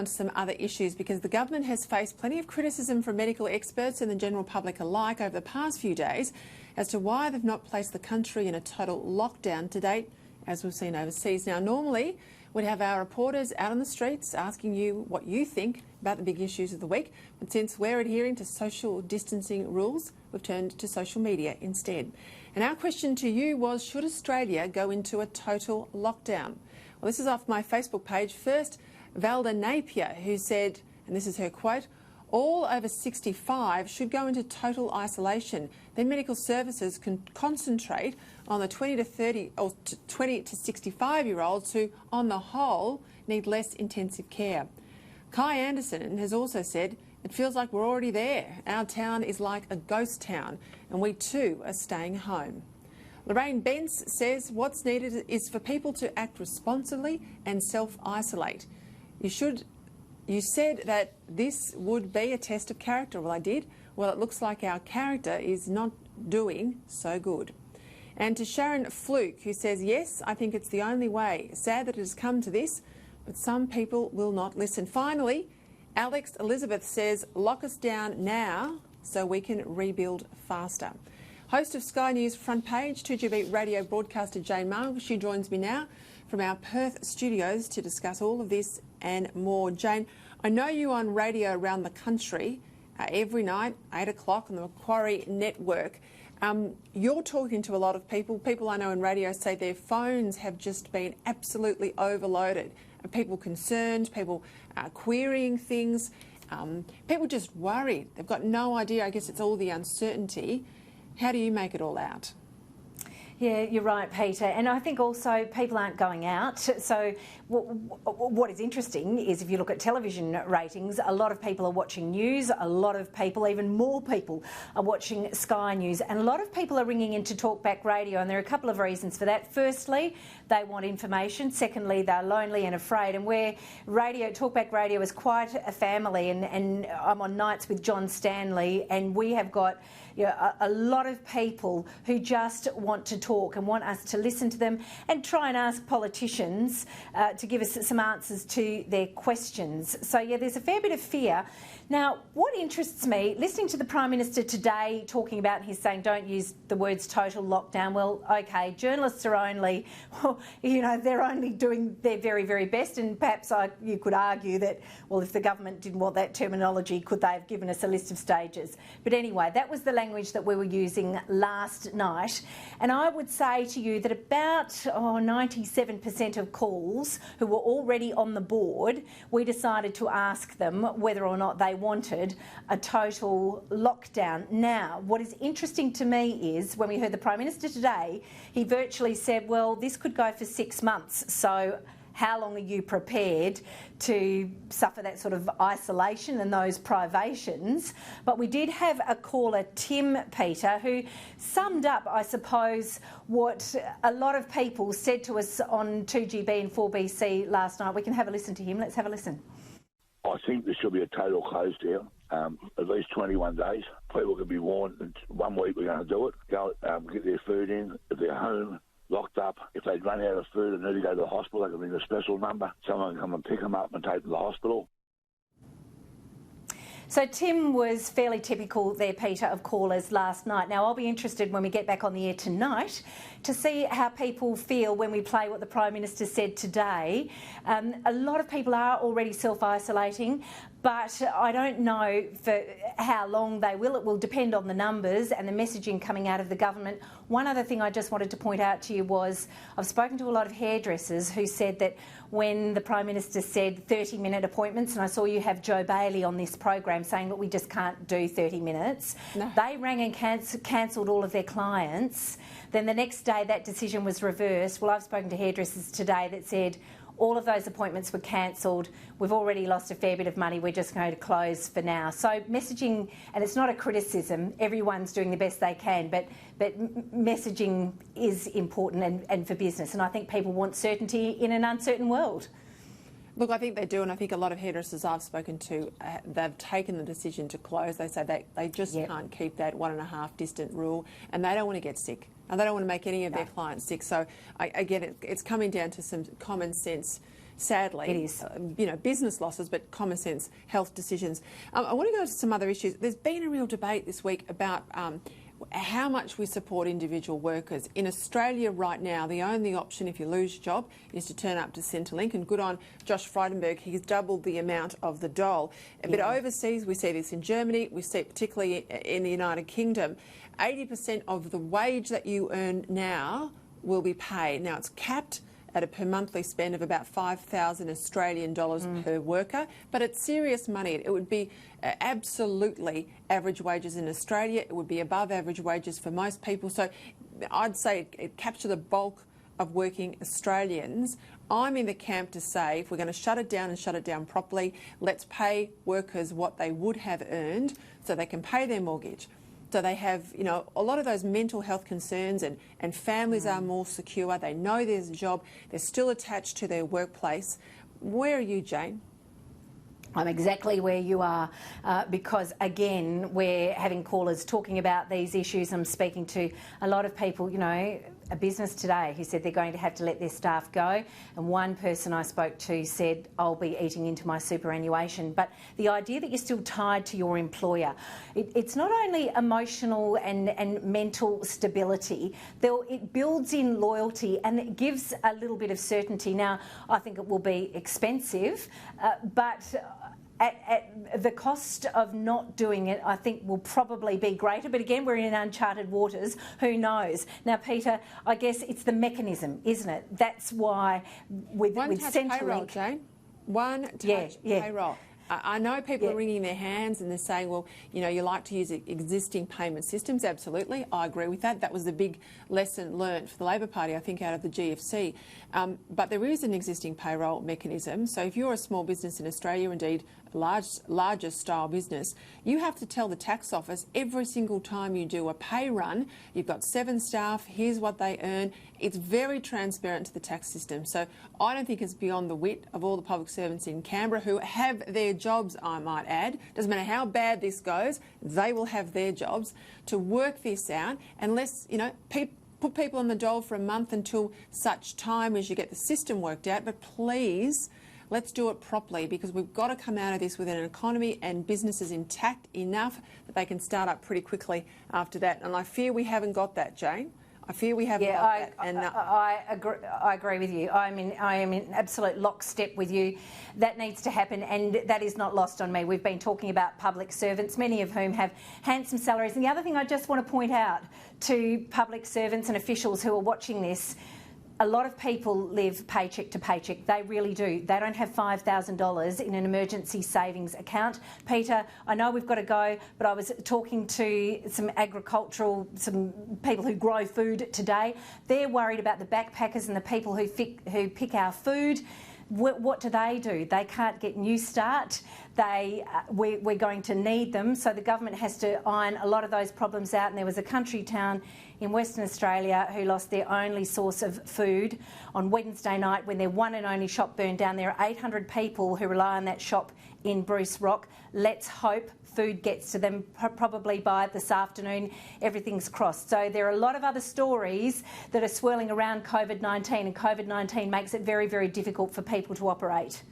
On to some other issues, because the government has faced plenty of criticism from medical experts and the general public alike over the past few days as to why they've not placed the country in a total lockdown to date, as we've seen overseas. Now, normally we'd have our reporters out on the streets asking you what you think about the big issues of the week, but since we're adhering to social distancing rules, we've turned to social media instead. And our question to you was, should Australia go into a total lockdown? Well, this is off my Facebook page. First, Valda Napier, who said, and this is her quote, "All over 65 should go into total isolation. Then medical services can concentrate on the 20 to 30 or 20 to 65-year-olds who, on the whole, need less intensive care." Kai Anderson has also said, "It feels like we're already there. Our town is like a ghost town, and we too are staying home." Lorraine Bence says, "What's needed is for people to act responsibly and self-isolate. You said that this would be a test of character." Well, I did. Well, it looks like our character is not doing so good. And to Sharon Fluke, who says, "Yes, I think it's the only way. Sad that it has come to this, but some people will not listen." Finally, Alex Elizabeth says, "Lock us down now so we can rebuild faster." Host of Sky News Front Page, 2GB radio broadcaster Jane Marwick, she joins me now from our Perth studios to discuss all of this and more. Jane, I know you on radio around the country every night, 8 o'clock on the Macquarie Network. You're talking to a lot of people. People I know in radio say their phones have just been absolutely overloaded. Are people concerned? People querying things? People just worried. They've got no idea. I guess it's all the uncertainty. How do you make it all out? Yeah, you're right, Peter. And I think also people aren't going out. So what is interesting is if you look at television ratings, a lot of people are watching news, a lot of people, even more people, are watching Sky News. And a lot of people are ringing into Talkback Radio, and there are a couple of reasons for that. Firstly, they want information. Secondly, they're lonely and afraid. And where Talkback Radio is quite a family, and I'm on nights with John Stanley, and we have got a lot of people who just want to talk and want us to listen to them and try and ask politicians to give us some answers to their questions. So, yeah, there's a fair bit of fear. Now, what interests me, listening to the Prime Minister today talking about, and he's saying don't use the words total lockdown. Well, OK, journalists are only, they're only doing their very, very best, and perhaps you could argue that, well, if the government didn't want that terminology, could they have given us a list of stages? But anyway, that was the language that we were using last night. And I would say to you that about 97% of calls who were already on the board, we decided to ask them whether or not they wanted a total lockdown. Now, what is interesting to me is when we heard the Prime Minister today, he virtually said, well, this could go for 6 months. So how long are you prepared to suffer that sort of isolation and those privations? But we did have a caller, Tim, Peter, who summed up, I suppose, what a lot of people said to us on 2GB and 4BC last night. We can have a listen to him. Let's have a listen. I think there should be a total close down, at least 21 days. People can be warned that 1 week we're going to do it, go get their food in, if they're home, locked up. If they run out of food and need to go to the hospital, they can ring a special number. Someone can come and pick them up and take them to the hospital. So Tim was fairly typical there, Peter, of callers last night. Now, I'll be interested when we get back on the air tonight to see how people feel when we play what the Prime Minister said today. A lot of people are already self-isolating, but I don't know for how long they will. It will depend on the numbers and the messaging coming out of the government. One other thing I just wanted to point out to you was I've spoken to a lot of hairdressers who said that when the Prime Minister said 30-minute appointments, and I saw you have Joe Bailey on this program saying that we just can't do 30 minutes, no. They rang and cancelled all of their clients. Then the next day that decision was reversed. Well, I've spoken to hairdressers today that said all of those appointments were cancelled. We've already lost a fair bit of money. We're just going to close for now. So messaging, and it's not a criticism, everyone's doing the best they can, but messaging is important and for business. And I think people want certainty in an uncertain world. Look, I think they do, and I think a lot of hairdressers I've spoken to, they've taken the decision to close. They say they just can't keep that 1.5 distant rule, and they don't want to get sick, and they don't want to make any of their clients sick. So I get it. It's coming down to some common sense sadly. It is. Business losses, but common sense health decisions. I want to go to some other issues. There's been a real debate this week about how much we support individual workers. In Australia right now, the only option if you lose your job is to turn up to Centrelink, and good on Josh Frydenberg, he's doubled the amount of the dole. But overseas, we see this in Germany, we see it particularly in the United Kingdom. 80% of the wage that you earn now will be paid. Now, it's capped at a per monthly spend of about 5,000 Australian dollars per worker, but it's serious money. It would be absolutely average wages in Australia. It would be above average wages for most people. So I'd say it captures the bulk of working Australians. I'm in the camp to say if we're going to shut it down and shut it down properly, let's pay workers what they would have earned so they can pay their mortgage. So they have, a lot of those mental health concerns, and families are more secure. They know there's a job. They're still attached to their workplace. Where are you, Jane? I'm exactly where you are because, again, we're having callers talking about these issues. I'm speaking to a lot of people, a business today who said they're going to have to let their staff go. And one person I spoke to said, I'll be eating into my superannuation. But the idea that you're still tied to your employer, it's not only emotional and mental stability, it builds in loyalty and it gives a little bit of certainty. Now, I think it will be expensive, but at the cost of not doing it, I think will probably be greater. But again, we're in uncharted waters. Who knows? Now, Peter, I guess it's the mechanism, isn't it? That's why with Centrelink, payroll, Jane. One touch payroll. I know people are wringing their hands and they're saying, well, you like to use existing payment systems. Absolutely, I agree with that. That was the big lesson learnt for the Labor Party, I think, out of the GFC. But there is an existing payroll mechanism. So if you're a small business in Australia, indeed a larger style business, you have to tell the tax office every single time you do a pay run, you've got 7 staff, here's what they earn. It's very transparent to the tax system. So I don't think it's beyond the wit of all the public servants in Canberra who have their jobs, I might add. Doesn't matter how bad this goes, they will have their jobs to work this out unless, put people on the dole for a month until such time as you get the system worked out. But please, let's do it properly, because we've got to come out of this with an economy and businesses intact enough that they can start up pretty quickly after that. And I fear we haven't got that, Jane. I fear we haven't got that. And I agree with you. I am in absolute lockstep with you. That needs to happen, and that is not lost on me. We've been talking about public servants, many of whom have handsome salaries. And the other thing I just want to point out to public servants and officials who are watching this, a lot of people live paycheck to paycheck. They really do. They don't have $5,000 in an emergency savings account. Peter, I know we've got to go, but I was talking to some people who grow food today. They're worried about the backpackers and the people who pick our food. What do? They can't get New Start. We're going to need them. So the government has to iron a lot of those problems out. And there was a country town in Western Australia who lost their only source of food on Wednesday night when their one and only shop burned down. There are 800 people who rely on that shop in Bruce Rock. Let's hope food gets to them probably by this afternoon. Everything's crossed. So there are a lot of other stories that are swirling around COVID-19, and COVID-19 makes it very, very difficult for people to operate.